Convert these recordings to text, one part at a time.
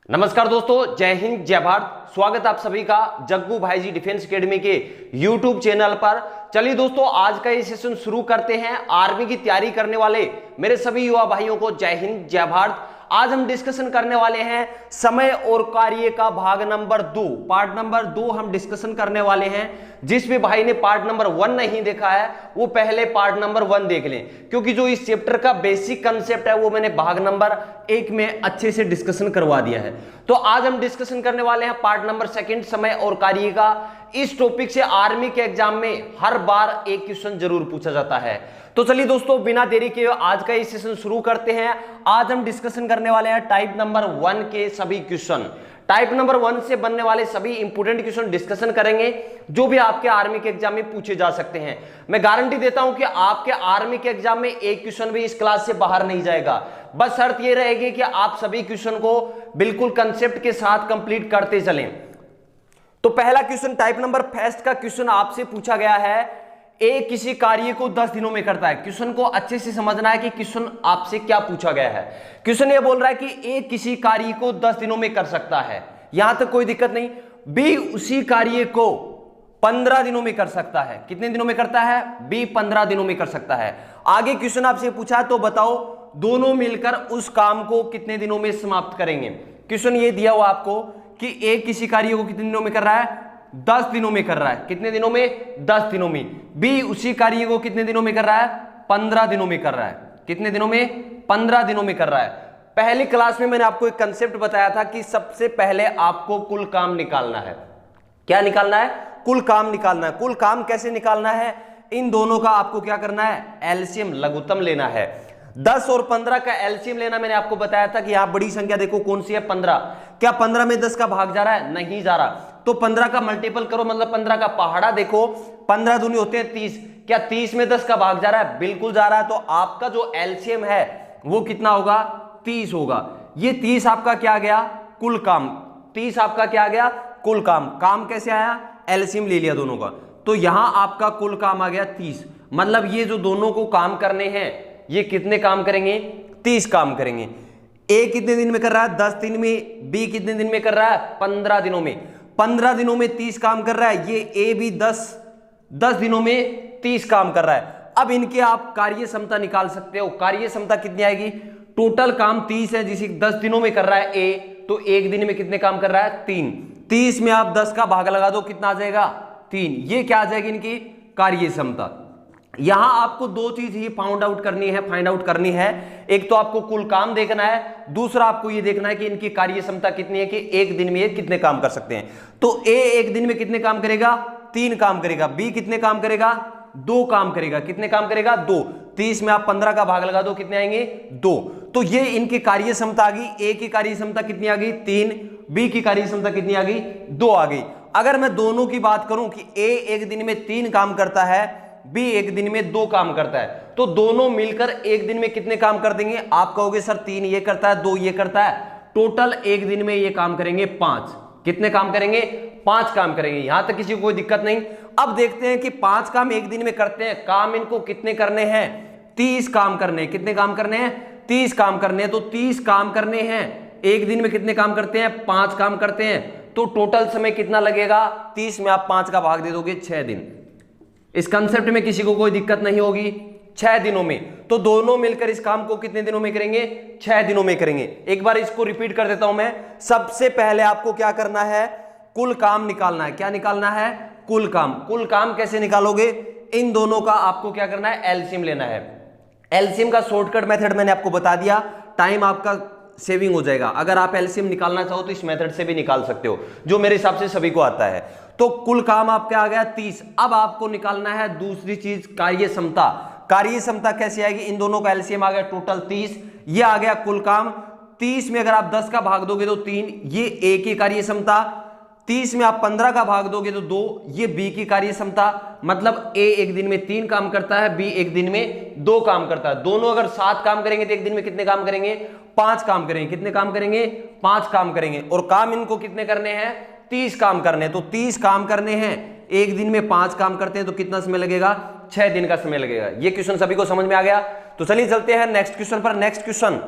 नमस्कार दोस्तों, जय हिंद जय भारत। स्वागत आप सभी का जग्गू भाई जी डिफेंस एकेडमी के यूट्यूब चैनल पर। चलिए दोस्तों, आज का ये सेशन शुरू करते हैं। आर्मी की तैयारी करने वाले मेरे सभी युवा भाइयों को जय हिंद जय भारत। आज हम डिस्कशन करने वाले हैं समय और कार्य का भाग नंबर 2, पार्ट नंबर 2 हम डिस्कशन करने वाले हैं। जिस भी भाई ने पार्ट नंबर 1 नहीं देखा है वो पहले पार्ट नंबर 1 देख लें, क्योंकि जो इस चैप्टर का बेसिक कंसेप्ट है वो मैंने भाग नंबर 1 में अच्छे से डिस्कशन करवा दिया है। तो आज हम डिस्कशन करने वाले हैं पार्ट नंबर 2 समय और कार्य का। इस टॉपिक से आर्मी के एग्जाम में हर बार एक क्वेश्चन जरूर पूछा जाता है। तो चलिए दोस्तों, बिना देरी के आज का ये सेशन शुरू करते हैं। आज हम डिस्कशन करने वाले हैं टाइप नंबर 1 के सभी क्वेश्चन। टाइप नंबर 1 से बनने वाले सभी इंपोर्टेंट क्वेश्चन डिस्कशन करेंगे जो भी आपके आर्मी के एग्जाम में पूछे जा सकते हैं। मैं गारंटी देता हूं कि आपके आर्मी के एग्जाम में एक क्वेश्चन भी इस क्लास से बाहर नहीं जाएगा। बस शर्त यह रहेगी कि आप सभी क्वेश्चन को बिल्कुल कंसेप्ट के साथ कंप्लीट करते चलें। तो पहला क्वेश्चन टाइप नंबर फर्स्ट का क्वेश्चन आपसे पूछा गया है, ए किसी कार्य को 10 दिनों में करता है। क्वेश्चन को अच्छे से समझना है कि क्वेश्चन आपसे क्या पूछा गया है। क्वेश्चन ये बोल रहा है कि ए किसी कार्य को 10 दिनों में कर सकता है, यहां तक कोई दिक्कत नहीं। बी उसी कार्य को 15 दिनों में कर सकता है। कितने दिनों में करता है? बी 15 दिनों में कर सकता है। आगे क्वेश्चन आपसे पूछा तो बताओ दोनों मिलकर उस काम को कितने दिनों में समाप्त करेंगे। क्वेश्चन ये दिया हुआ आपको कि ए किसी कार्य को कितने दिनों में कर रहा है? 10 दिनों में कर रहा है। कितने दिनों में? 10 दिनों में। बी उसी कार्य को कितने दिनों में कर रहा है? 15 दिनों में कर रहा है। कितने दिनों में? 15 दिनों में कर रहा है। पहली क्लास में मैंने आपको एक कंसेप्ट बताया था कि सबसे पहले आपको कुल काम निकालना है। क्या निकालना है? कुल काम निकालना है। कुल काम कैसे निकालना है? इन दोनों का आपको क्या करना है? एलसीएम लघुत्तम लेना है। 10 और 15 का एलसीएम लेना मैंने आपको बताया था कि यहां बड़ी संख्या देखो कौन सी है? 15। क्या 15 में 10 का भाग जा रहा है? नहीं जा रहा। तो 15 का मल्टीपल करो, मतलब 15 का पहाड़ा देखो, 15 दूनी होते हैं 30। क्या 30 में 10 का भाग जा रहा है? बिल्कुल जा रहा है। तो आपका जो एलसीएम है वो कितना होगा? 30 होगा। ये 30 आपका क्या गया? कुल काम। 30 आपका क्या गया? कुल काम। काम कैसे आया? एलसीएम ले लिया दोनों का, तो यहां आपका कुल काम आ गया 30। मतलब ये जो दोनों को काम करने हैं ये कितने काम करेंगे? 30 काम करेंगे। ए कितने दिन में कर रहा है? 10 दिन में। बी कितने दिन में कर रहा है? 15 दिनों में। 15 दिनों में 30 काम कर रहा है। ये ए भी 10 दिनों में 30 काम कर रहा है। अब इनके आप कार्य क्षमता निकाल सकते हो। कार्य क्षमता कितनी आएगी? टोटल काम 30 है, जिसे 10 दिनों में कर रहा है ए, तो एक दिन में कितने काम कर रहा है? 3। 30 में आप 10 का भाग लगा दो, कितना आ जाएगा? 3। ये क्या आ जाएगी? इनकी कार्य क्षमता। यहां आपको दो चीज ही फाइंड आउट करनी है। एक तो आपको कुल काम देखना है, दूसरा आपको ये देखना है कि इनकी कार्य क्षमता कितनी है, कि एक दिन में ये कितने काम कर सकते हैं। तो ए एक दिन में कितने काम करेगा? 3 काम करेगा। बी कितने काम करेगा? 2 काम करेगा। कितने काम करेगा? 2। 30 में आप 15 का भाग लगा दो, कितने आएंगे? 2। तो ये इनकी कार्य क्षमता आ गई। ए की कार्य क्षमता कितनी आ गई? 3। बी की कार्य क्षमता कितनी आ गई? 2 आ गई। अगर मैं दोनों की बात करूं कि ए एक दिन में 3 काम करता है, बी एक दिन में 2 काम करता है, तो दोनों मिलकर एक दिन में कितने काम कर देंगे? आप कहोगे सर 3 ये करता है, 2 ये करता है, टोटल एक दिन में ये काम करेंगे 5। कितने काम करेंगे? 5 काम करेंगे। यहां तक किसी को कोई दिक्कत नहीं। अब देखते हैं कि 5 काम एक दिन में करते हैं, काम इनको कितने करने हैं? 30 काम करने हैं। कितने काम करने हैं? 30 काम करने हैं। तो 30 काम करने हैं, एक दिन में कितने काम करते हैं? 5 काम करते हैं। तो टोटल समय कितना लगेगा? 30 में आप 5 का भाग दे दोगे, 6 दिन। इस कंसेप्ट में किसी को कोई दिक्कत नहीं होगी। 6 दिनों में। तो दोनों मिलकर इस काम को कितने दिनों में करेंगे? 6 दिनों में करेंगे। एक बार इसको रिपीट कर देता हूं मैं। सबसे पहले आपको क्या करना है? कुल काम निकालना है। क्या निकालना है? कुल काम। कुल काम कैसे निकालोगे? इन दोनों का आपको क्या करना है? एलसीएम लेना है। एलसीएम का शॉर्टकट मेथड मैंने आपको बता दिया, टाइम आपका सेविंग हो जाएगा। अगर आप एलसीएम निकालना चाहो तो इस मेथड से भी निकाल सकते हो, जो मेरे हिसाब से सभी को आता है। तो कुल काम आपका आ गया 30। अब आपको निकालना है दूसरी चीज, कार्य क्षमता। कार्य क्षमता कैसे आएगी? इन दोनों का एलसीएम आ गया टोटल 30, ये आ गया कुल काम। 30 में अगर आप 10 का भाग दोगे तो 3, ये ए की कार्य क्षमता। 30 में आप 15 का भाग दोगे तो 2, ये बी की कार्य क्षमता। मतलब ए एक दिन में 3 काम करता है, बी एक दिन में 2 काम करता है। दोनों अगर 7 काम करेंगे तो एक दिन में कितने काम करेंगे? 5 काम करेंगे। कितने काम करेंगे? 5 काम करेंगे। और काम इनको कितने करने हैं? 30 काम करने हैं। तो 30 काम करने हैं, एक दिन में 5 काम करते हैं, तो कितना समय लगेगा? 6 दिन का समय लगेगा। ये क्वेश्चन सभी को समझ में आ गया। तो चलिए चलते हैं नेक्स्ट क्वेश्चन पर। नेक्स्ट क्वेश्चन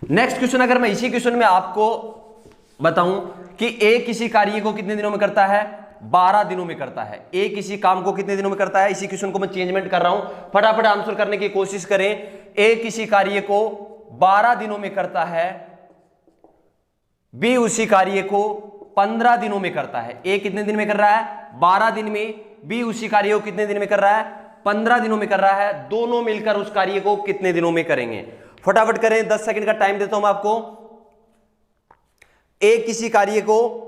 नेक्स्ट क्वेश्चन, अगर मैं इसी क्वेश्चन में आपको बताऊं कि ए किसी कार्य को कितने दिनों में करता है, 12 दिनों में करता है। ए किसी काम को कितने दिनों में करता है, इसी क्वेश्चन को मैं चेंजमेंट कर रहा हूं, फटाफट आंसर करने की कोशिश करें। ए किसी कार्य को 12 दिनों में करता है, बी उसी कार्य को 15 दिनों में करता है। ए कितने दिन में कर रहा है, 12 दिन में, बी उसी कार्य को कितने दिन में कर रहा है, 15 दिनों में कर रहा है। दोनों मिलकर उस कार्य को कितने दिनों में करेंगे, फटाफट करें, 10 सेकंड का टाइम देता हूं मैं आपको। ए किसी कार्य को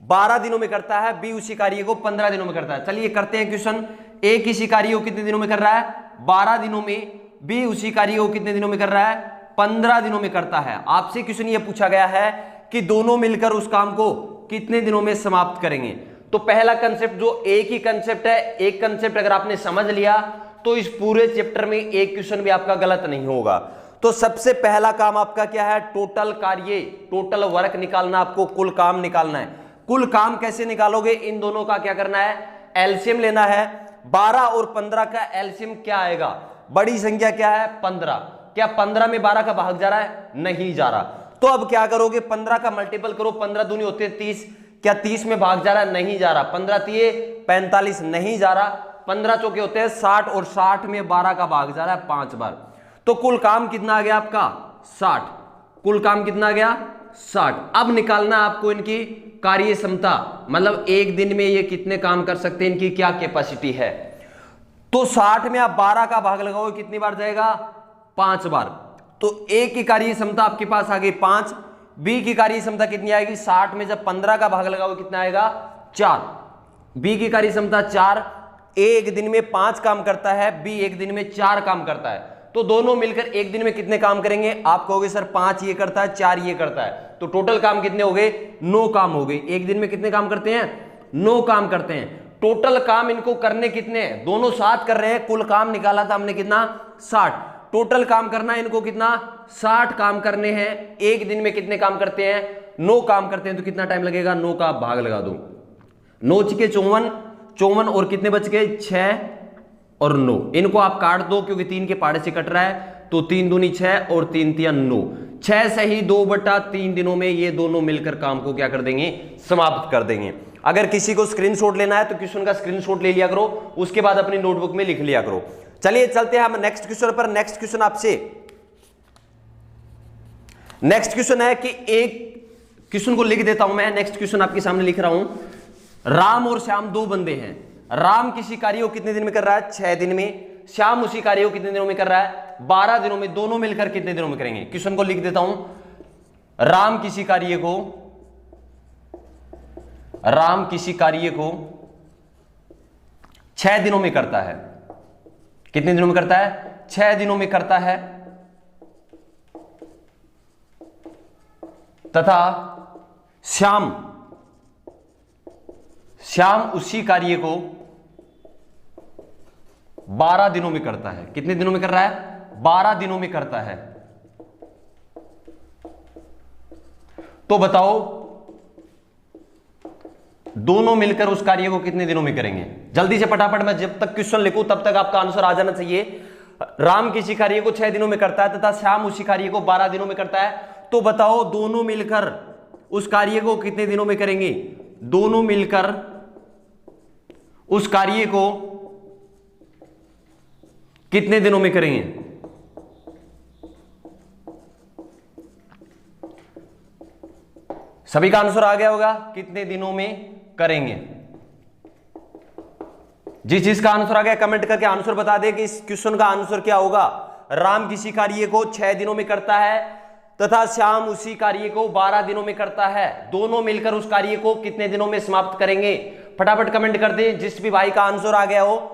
12 दिनों में करता है, बी उसी कार्य को 15 दिनों में करता है। चलिए करते हैं क्वेश्चन। ए किसी कार्य को कितने दिनों में कर रहा है, 12 दिनों में, बी उसी कार्य को कितने दिनों में कर रहा है, 15 दिनों में करता है। आपसे क्वेश्चन ये पूछा गया है कि दोनों मिलकर उस काम को कितने दिनों में समाप्त करेंगे। तो पहला कंसेप्ट जो एक ही कंसेप्ट है, एक कंसेप्ट अगर आपने समझ लिया तो इस पूरे चैप्टर में एक क्वेश्चन भी आपका गलत नहीं होगा। तो सबसे पहला काम आपका क्या है, टोटल कार्य, टोटल वर्क निकालना, आपको कुल काम निकालना है। कुल काम कैसे निकालोगे, इन दोनों का क्या करना है, एलसीएम लेना है। 12 और 15 का एलसीएम क्या आएगा, बड़ी संख्या क्या है 15, क्या 15 में 12 का भाग जा रहा है, नहीं जा रहा। तो अब क्या करोगे, 15 का मल्टीपल करो, 15 दूनी होते हैं 30, क्या 30 में भाग जा रहा है, नहीं जा रहा। 15 तिये 45, नहीं जा रहा। 15 चौके होते हैं 60 और 60 में 12 का भाग जा रहा है 5 बार। तो कुल काम कितना आ गया आपका 60, कुल काम कितना आ गया 60। अब निकालना आपको इनकी कार्य क्षमता, मतलब एक दिन में ये कितने काम कर सकते हैं, इनकी क्या कैपेसिटी है। तो 60 में आप 12 का भाग लगाओगे, कितनी बार जाएगा, 5 बार। तो ए की कार्य क्षमता आपके पास आ गई 5, बी की कार्य क्षमता कितनी आएगी, 60 में जब 15 का भाग लगाओगे कितना आएगा 4, बी की कार्य क्षमता 4। ए एक दिन में 5 काम करता है, बी एक दिन में 4 काम करता है। तो दोनों मिलकर एक दिन में कितने काम करेंगे, आप कहोगे सर 5 ये करता है, 4 ये करता है, तो टोटल काम कितने हो गए, 9 काम हो गए। एक दिन में कितने काम करते हैं, 9 काम करते हैं। टोटल काम इनको करने कितने हैं, दोनों साथ कर रहे हैं। कुल काम निकाला था हमने कितना 60, टोटल काम करना है इनको कितना 60 काम करने हैं। एक दिन में कितने काम करते हैं, 9 काम करते हैं। तो कितना टाइम लगेगा, 9 का भाग लगा दो, 9 के 54, 54 और कितने बच गए 6 और 9, इनको आप काट दो क्योंकि 3 के पहाड़े से कट रहा है। तो 3 दूनी 6 और 3 तिया 9, 6 सही 2/3 दिनों में ये दोनों मिलकर काम को क्या कर देंगे, समाप्त कर देंगे। अगर किसी को स्क्रीनशॉट लेना है तो क्वेश्चन का स्क्रीनशॉट ले लिया करो, उसके बाद अपनी नोटबुक में लिख लिया करो। चलिए चलते हैं हम नेक्स्ट क्वेश्चन पर। नेक्स्ट क्वेश्चन आपसे, नेक्स्ट क्वेश्चन है कि एक क्वेश्चन को लिख देता हूं मैं, नेक्स्ट क्वेश्चन आपके सामने लिख रहा हूं। राम और श्याम 2 बंदे हैं। राम किसी कार्य को कितने दिन में कर रहा है, 6 दिन में। श्याम उसी कार्य को कितने दिनों में कर रहा है, 12 दिनों में। दोनों मिलकर कितने दिनों में करेंगे। क्वेश्चन को लिख देता हूं, राम किसी कार्य को 6 दिनों में करता है। कितने दिनों में करता है, 6 दिनों में करता है। तथा श्याम उसी कार्य को 12 दिनों में करता है। कितने दिनों में कर रहा है, 12 दिनों में करता है। तो बताओ दोनों मिलकर उस कार्य को कितने दिनों में करेंगे। जल्दी से फटाफट, मैं जब तक क्वेश्चन लिखूं तब तक आपका आंसर आ जाना चाहिए। राम किसी कार्य को 6 दिनों में करता है तथा श्याम उसी कार्य को 12 दिनों में करता है। तो बताओ दोनों मिलकर उस कार्य को कितने दिनों में करेंगे। दोनों मिलकर उस कार्य को कितने दिनों में करेंगे। सभी का आंसर आ गया होगा, कितने दिनों में करेंगे। जिस चीज का आंसर आ गया कमेंट करके आंसर बता दे कि इस क्वेश्चन का आंसर क्या होगा। राम किसी कार्य को 6 दिनों में करता है तथा श्याम उसी कार्य को 12 दिनों में करता है। दोनों मिलकर उस कार्य को कितने दिनों में समाप्त करेंगे। फटाफट कमेंट कर दे जिस भी भाई का आंसर आ गया हो।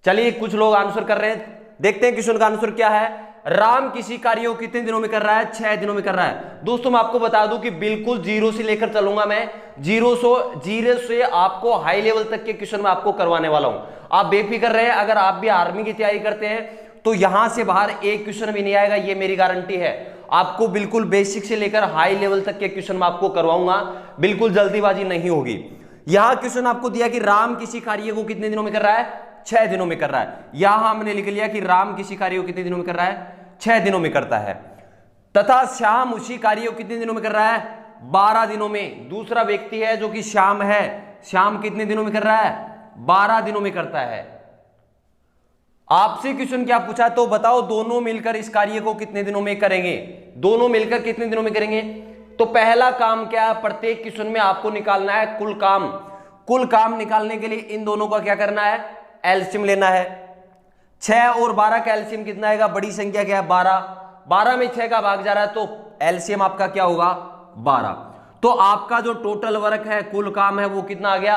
चलिए कुछ लोग आंसर कर रहे हैं, देखते हैं क्वेश्चन का आंसर क्या है। राम किसी कार्य को कितने दिनों में कर रहा है, 6 दिनों में कर रहा है। दोस्तों मैं आपको बता दूं कि बिल्कुल 0 से लेकर चलूंगा मैं, 0 से आपको हाई लेवल तक के क्वेश्चन में आपको करवाने वाला हूं। आप बेफिक्र रहे, अगर आप भी आर्मी की तैयारी करते हैं तो यहां से बाहर एक क्वेश्चन भी नहीं आएगा, ये मेरी गारंटी है। आपको बिल्कुल बेसिक से लेकर हाई लेवल तक के क्वेश्चन में आपको करवाऊंगा, बिल्कुल जल्दीबाजी नहीं होगी। यहां क्वेश्चन आपको दिया कि राम किसी कार्य को कितने दिनों में कर रहा है, 6 दिनों में कर रहा है। यहां हमने लिख लिया कि राम किसी कार्य को कितने दिनों में कर रहा है, 6 दिनों में करता है। तथा श्याम उसी कार्य को कितने दिनों में कर रहा है? 12 दिनों में। दूसरा व्यक्ति है जो कि श्याम है, श्याम कितने दिनों में कर रहा है? 12 दिनों में करता है। आपसे क्वेश्चन क्या पूछा, तो बताओ दोनों मिलकर इस कार्य को कितने दिनों में करेंगे? दोनों मिलकर कितने दिनों में करेंगे? तो पहला काम क्या है, प्रत्येक क्वेश्चन में आपको निकालना है कुल काम। कुल काम निकालने के लिए इन दोनों का क्या करना है? एलसीएम लेना है। 6 और 12 का एलसीएम कितना आएगा? बड़ी संख्या क्या है? 12। 12 में 6 का भाग जा रहा है तो एलसीएम आपका क्या होगा? 12। तो आपका जो टोटल वर्क है, कुल काम है, वो कितना आ गया?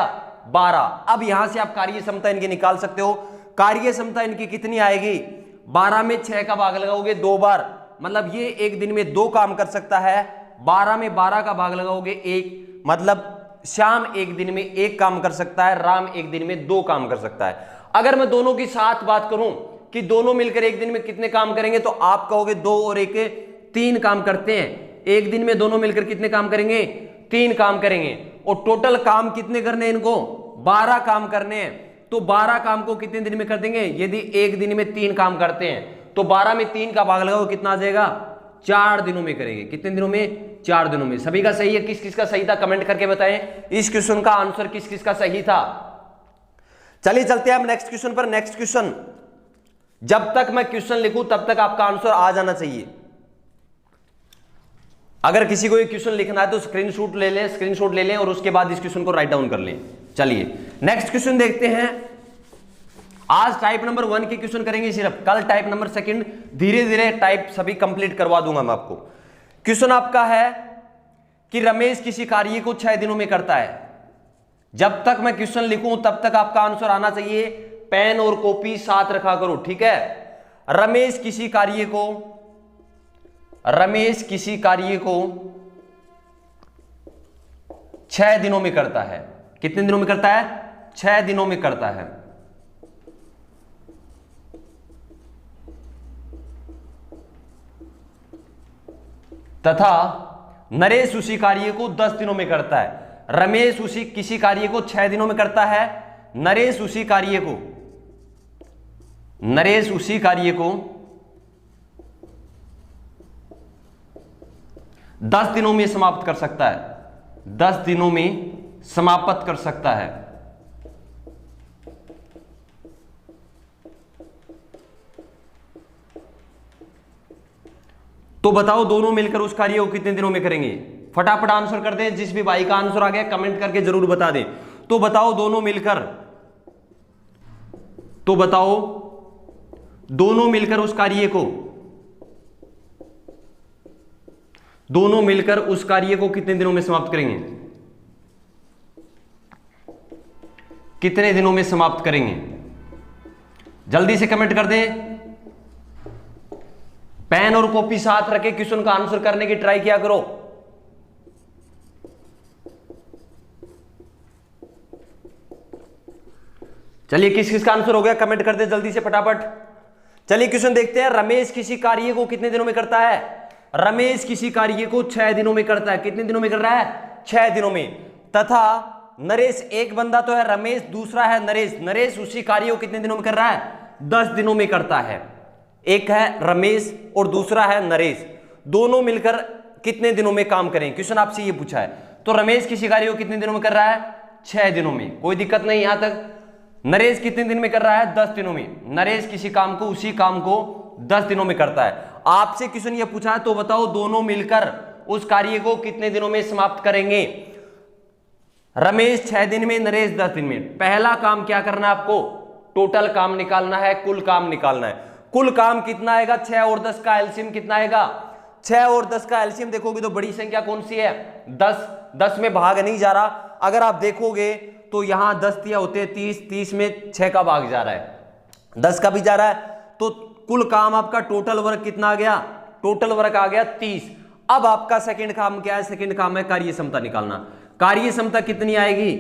12। अब यहां से आप कार्य क्षमता इनकी निकाल सकते हो। कार्य क्षमता इनकी कितनी आएगी? 12 में 6 का भाग लगाओगे 2 बार, मतलब ये एक दिन में 2 काम कर सकता है। 12 में 12 का भाग लगाओगे 1, मतलब श्याम एक दिन में 1 काम कर सकता है, राम एक दिन में 2 काम कर सकता है। अगर मैं दोनों की साथ बात करूं कि दोनों मिलकर एक दिन में कितने काम करेंगे, तो आप कहोगे 2 और 1 3 काम करते हैं। एक दिन में दोनों मिलकर कितने काम करेंगे? 3 काम करेंगे। और टोटल काम कितने करने हैं इनको? 12 काम करने हैं। तो 12 काम को कितने दिन में कर देंगे? यदि एक दिन में 3 काम करते हैं तो 12 में 3 का भाग लगाओ, कितना आ जाएगा? 4 दिनों में करेंगे। कितने दिनों में? 4 दिनों में। सभी का सही है? किस किस का सही था कमेंट करके बताएं। इस क्वेश्चन का आंसर किस किस का सही था। चलिए चलते हैं अब नेक्स्ट क्वेश्चन पर। नेक्स्ट क्वेश्चन, जब तक मैं क्वेश्चन लिखूं तब तक आपका आंसर आ जाना चाहिए। अगर किसी को ये क्वेश्चन लिखना है तो स्क्रीनशॉट ले लें और उसके बाद इस क्वेश्चन को राइट डाउन कर लें। चलिए नेक्स्ट क्वेश्चन देखते हैं। आज टाइप नंबर 1 के क्वेश्चन करेंगे सिर्फ, कल टाइप नंबर 2 धीरे धीरे टाइप सभी कंप्लीट करवा दूंगा मैं आपको। क्वेश्चन आपका है कि रमेश किसी कार्य को 6 दिनों में करता है। जब तक मैं क्वेश्चन लिखूं तब तक आपका आंसर आना चाहिए। पेन और कॉपी साथ रखा करो, ठीक है। रमेश किसी कार्य को 6 दिनों में करता है। कितने दिनों में करता है? 6 दिनों में करता है। तथा नरेश उसी कार्य को 10 दिनों में करता है। रमेश किसी कार्य को 6 दिनों में करता है। नरेश उसी कार्य को 10 दिनों में समाप्त कर सकता है। 10 दिनों में समाप्त कर सकता है। तो बताओ दोनों मिलकर उस कार्य को कितने दिनों में करेंगे? फटाफट आंसर कर दें। जिस भी भाई का आंसर आ गया कमेंट करके जरूर बता दें। तो बताओ दोनों मिलकर उस कार्य को कितने दिनों में समाप्त करेंगे? कितने दिनों में समाप्त करेंगे? जल्दी से कमेंट कर दें। पेन और कॉपी साथ रखे क्वेश्चन का आंसर करने की ट्राई किया करो। चलिए किस किस का आंसर हो गया कमेंट कर दे जल्दी से फटाफट। चलिए क्वेश्चन देखते हैं। रमेश किसी कार्य को कितने दिनों में करता है? रमेश किसी कार्य को 6 दिनों में करता है। कितने दिनों में कर रहा है? 6 दिनों में। तथा नरेश, एक बंदा तो है रमेश, दूसरा है नरेश। नरेश उसी कार्य को कितने दिनों में कर रहा है? 10 दिनों में करता है। एक है रमेश और दूसरा है नरेश, दोनों मिलकर कितने दिनों में काम करें? क्वेश्चन आपसे ये पूछा है। तो रमेश किसी कार्य को कितने दिनों में कर रहा है? 6 दिनों में। कोई दिक्कत नहीं यहां तक। नरेश कितने दिन में कर रहा है? 10 दिनों में। नरेश किसी काम को, उसी काम को 10 दिनों में करता है। आपसे क्वेश्चन ये पूछा है तो बताओ दोनों मिलकर उस कार्य को कितने दिनों में समाप्त करेंगे? रमेश 6 दिन में, नरेश 10 दिन में। पहला काम क्या करना है आपको? टोटल काम निकालना है, कुल काम निकालना है। कुल काम कितना आएगा? 6 और 10 का एलसीएम कितना आएगा? 6 और 10 का एलसीएम देखोगे तो बड़ी संख्या कौन सी है? 10। 10 में भाग नहीं जा रहा। अगर आप देखोगे तो यहां 10 दिया होते 30, 30 में 6 का भाग जा रहा है, 10 का भी जा रहा है। तो कुल काम आपका टोटल वर्क कितना आ गया? टोटल वर्क आ गया 30। अब आपका सेकंड काम क्या है? सेकंड काम है कार्य क्षमता निकालना। कार्य क्षमता कितनी आएगी?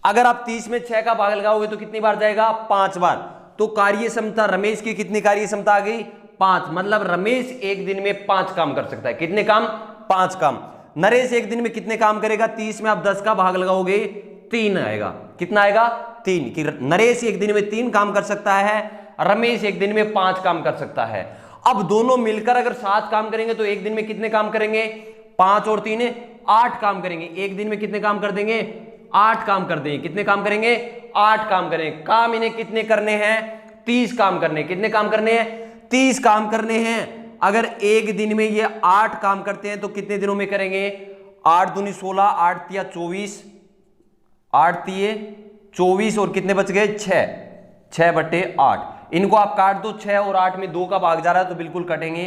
अगर आप 30 में 6 का भाग लगाओगे तो कितनी बार जाएगा? 5 बार। तो कार्य क्षमता रमेश की कितनी कार्य क्षमता आ गई? 5। मतलब रमेश एक दिन में 5 काम कर सकता है। कितने काम? 5 काम। नरेश एक दिन में कितने काम करेगा? 30 में आप 10 का भाग लगाओगे 3 आएगा। कितना आएगा? 3। कि नरेश एक दिन में 3 काम कर सकता है, रमेश एक दिन में 5 काम कर सकता है। अब दोनों मिलकर अगर 7 काम करेंगे तो एक दिन में कितने काम करेंगे? 5 और 3 8 काम करेंगे। एक दिन में कितने काम कर देंगे? 8 काम कर देंगे। कितने काम करेंगे? 8 काम करेंगे। काम इन्हें कितने करने हैं? 30 काम करने। कितने काम करने हैं? 30 काम करने हैं। अगर एक दिन में ये 8 काम करते हैं तो कितने दिनों में करेंगे? 8 दूनी 16, 8 तिया 24, 8 तिये 24 और कितने बच गए? 6/8। इनको आप काट दो, 6 और 8 में 2 का भाग जा रहा है तो बिल्कुल कटेंगे।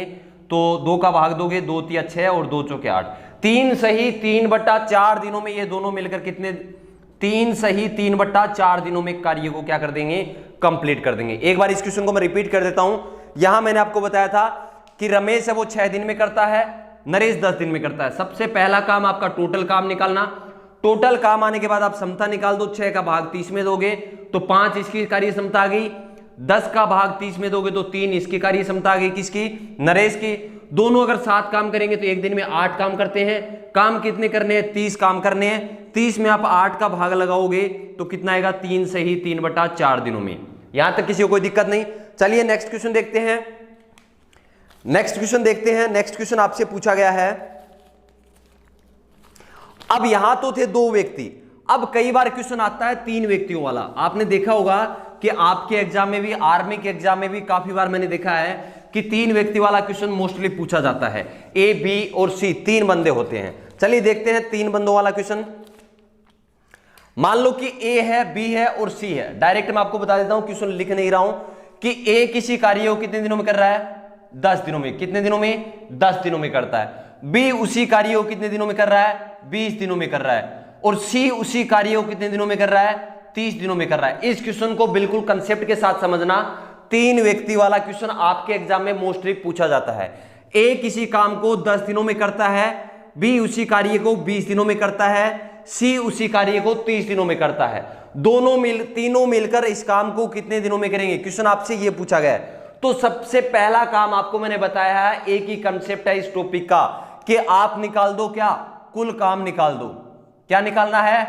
तो 2 का भाग दोगे, 2 तिया 6 और 2 चौके 8। 3 सही 3/4 दिनों में ये दोनों मिलकर कितने? 3 सही 3/4 दिनों में कार्य को क्या कर देंगे? कंप्लीट कर देंगे। एक बार इस क्वेश्चन को मैं रिपीट कर देता हूं। यहां मैंने आपको बताया था कि रमेश है वो 6 दिन में करता है, नरेश 10 दिन में करता है। सबसे पहला काम आपका टोटल काम निकालना। टोटल काम आने के बाद आप समता निकाल दो। 6 का भाग 30 में दोगे तो 5 इसकी कार्य समता आ गई। 10 का भाग 30 में दोगे तो 3 इसकी कार्य समता आ गई। किसकी? नरेश की। दोनों अगर 7 काम करेंगे तो एक दिन में 8 काम करते हैं। काम कितने करने हैं? 30 काम करने हैं। 30 में आप 8 का भाग लगाओगे तो कितना आएगा? 3 सही 3/4 दिनों में। यहां तक किसी को कोई दिक्कत नहीं। चलिए नेक्स्ट क्वेश्चन देखते हैं। नेक्स्ट क्वेश्चन आपसे पूछा गया है। अब यहां तो थे 2 व्यक्ति, अब कई बार क्वेश्चन आता है 3 व्यक्तियों वाला। आपने देखा होगा कि आपके एग्जाम में भी, आर्मी के एग्जाम में भी काफी बार मैंने देखा है कि 3 व्यक्ति वाला क्वेश्चन मोस्टली पूछा जाता है। ए, बी और सी 3 बंदे होते हैं। चलिए देखते हैं 3 बंदों वाला क्वेश्चन। मान लो कि ए है, बी है और सी है। डायरेक्ट मैं आपको बता देता हूं, क्वेश्चन लिख नहीं रहा हूं कि ए किसी कार्य को कितने दिनों में कर रहा है? 10 दिनों में। कितने दिनों में? 10 दिनों में करता है। बी उसी कार्य को कितने दिनों में कर रहा है? 20 दिनों में कर रहा है। और सी उसी कार्य को कितने दिनों में कर रहा है? 30 दिनों में कर रहा है। इस क्वेश्चन को बिल्कुल कंसेप्ट के साथ समझना। 3 व्यक्ति वाला क्वेश्चन आपके एग्जाम में मोस्टली पूछा जाता है। ए किसी काम को 10 दिनों में करता है, बी उसी कार्य को 20 दिनों में करता है, सी उसी कार्य को 30 दिनों में करता है। तीनों मिलकर इस काम को कितने दिनों में करेंगे? क्वेश्चन आपसे ये पूछा गया है। तो सबसे पहला काम आपको मैंने बताया है, एक ही कंसेप्ट है इस टॉपिक का कि आप निकाल दो क्या? कुल काम निकाल दो। क्या निकालना है?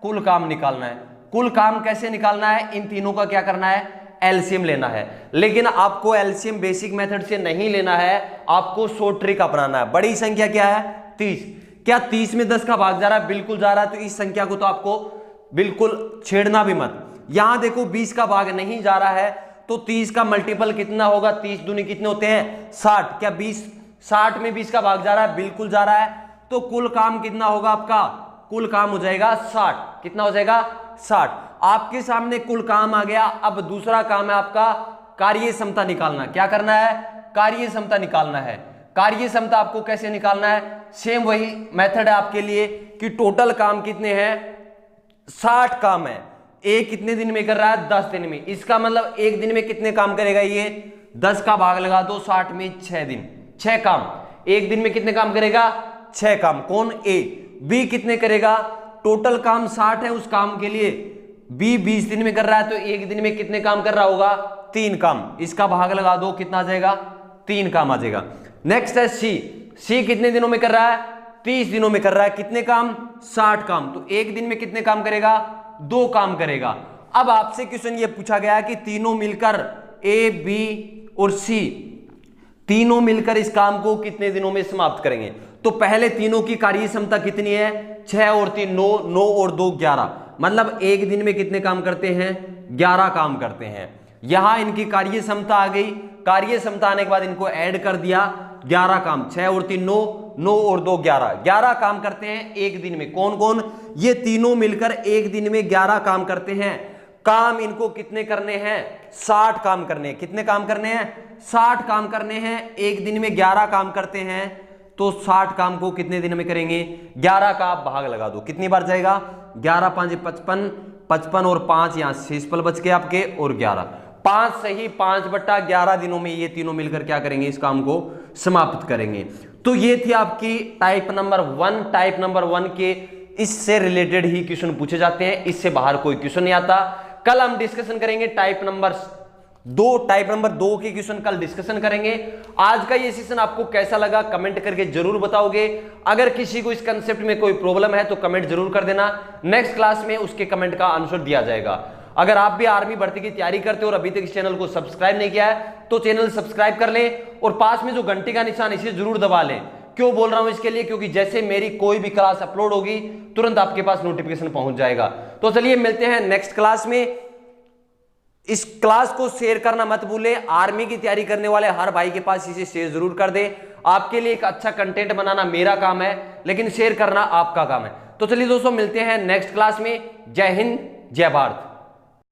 कुल काम निकालना है। कुल काम कैसे निकालना है? इन तीनों का क्या करना है? एलसीएम लेना है। लेकिन आपको एलसीएम बेसिक मेथड से नहीं लेना है, आपको शॉर्ट ट्रिक अपनाना है। बड़ी संख्या क्या है? 30। क्या 30 में 10 का भाग जा रहा है? बिल्कुल जा रहा है। तो इस संख्या को तो आपको बिल्कुल छेड़ना भी मत। यहां देखो 20 का भाग नहीं जा रहा है तो 30 का मल्टीपल कितना होगा? 30 दूनी कितने होते हैं? 60। क्या 60 में 20 का भाग जा रहा है? बिल्कुल जा रहा है। तो कुल काम कितना होगा आपका? कुल काम हो जाएगा 60। कितना हो जाएगा? 60। आपके सामने कुल काम आ गया। अब दूसरा काम है आपका कार्य क्षमता निकालना। क्या करना है? कार्य क्षमता निकालना है। कार्य क्षमता आपको कैसे निकालना है? सेम वही मेथड है आपके लिए कि टोटल काम कितने हैं? 60 काम है। ए कितने दिन में कर रहा है? 10 दिन में। इसका मतलब एक दिन में कितने काम करेगा ये? 10 का भाग लगा दो 60 में, 6 दिन, 6 काम। एक दिन में कितने काम करेगा? 6 काम। कौन? ए। बी कितने करेगा? टोटल काम 60 है उस काम के लिए, बी 20 दिन में कर रहा है तो एक दिन में कितने काम कर रहा होगा? 3 काम। इसका भाग लगा दो, कितना आ जाएगा? 3 काम आ जाएगा। नेक्स्ट है सी। सी कितने दिनों में कर रहा है? 30 दिनों में कर रहा है। कितने काम? 60 काम। तो एक दिन में कितने काम करेगा? 2 काम करेगा। अब आपसे क्वेश्चन ये पूछा गया है कि तीनों मिलकर ए, बी और सी तीनों मिलकर इस काम को कितने दिनों में समाप्त करेंगे? तो पहले तीनों की कार्य क्षमता कितनी है? 6 और 3 9, 9 और 2 11। मतलब एक दिन में कितने काम करते हैं? 11 काम करते हैं। यहां इनकी कार्य क्षमता आ गई। कार्य क्षमता आने के बाद इनको ऐड कर दिया, 11 काम। 6 और 3 9, 9 और 2 11। 11 काम करते हैं एक दिन में। कौन कौन? ये तीनों मिलकर एक दिन में 11 काम करते हैं। काम इनको कितने करने हैं? 60 काम करने हैं। कितने काम करने हैं? 60 काम करने हैं। एक दिन में 11 काम करते हैं तो 60 काम को कितने दिन में करेंगे? 11 का आप भाग लगा दो, कितनी बार जाएगा? 11 5 55, 55 और 5 यहां शेषफल बच के आपके, और 11 5 सही 5/11 दिनों में ये तीनों मिलकर क्या करेंगे? इस काम को समाप्त करेंगे। तो ये थी आपकी टाइप नंबर 1। टाइप नंबर 1 के इससे रिलेटेड ही क्वेश्चन पूछे जाते हैं, इससे बाहर कोई क्वेश्चन नहीं आता। कल हम डिस्कशन करेंगे टाइप नंबर 2 के क्वेश्चन कल डिस्कशन करेंगे। आज का ये सेशन आपको कैसा लगा कमेंट करके जरूर बताओगे। अगर किसी को इस कंसेप्ट में कोई प्रॉब्लम है तो कमेंट जरूर कर देना, नेक्स्ट क्लास में उसके कमेंट का आंसर दिया जाएगा। अगर आप भी आर्मी भर्ती की तैयारी करते हो और अभी तक इस चैनल को सब्सक्राइब नहीं किया है तो चैनल सब्सक्राइब कर लें और पास में जो घंटी का निशान इसे जरूर दबा लें। क्यों बोल रहा हूं इसके लिए, क्योंकि जैसे मेरी कोई भी क्लास अपलोड होगी तुरंत आपके पास नोटिफिकेशन पहुंच जाएगा। तो चलिए मिलते हैं नेक्स्ट क्लास में। इस क्लास को शेयर करना मत भूले, आर्मी की तैयारी करने वाले हर भाई के पास इसे शेयर जरूर कर दे। आपके लिए एक अच्छा कंटेंट बनाना मेरा काम है, लेकिन शेयर करना आपका काम है। तो चलिए दोस्तों मिलते हैं नेक्स्ट क्लास में। जय हिंद, जय भारत।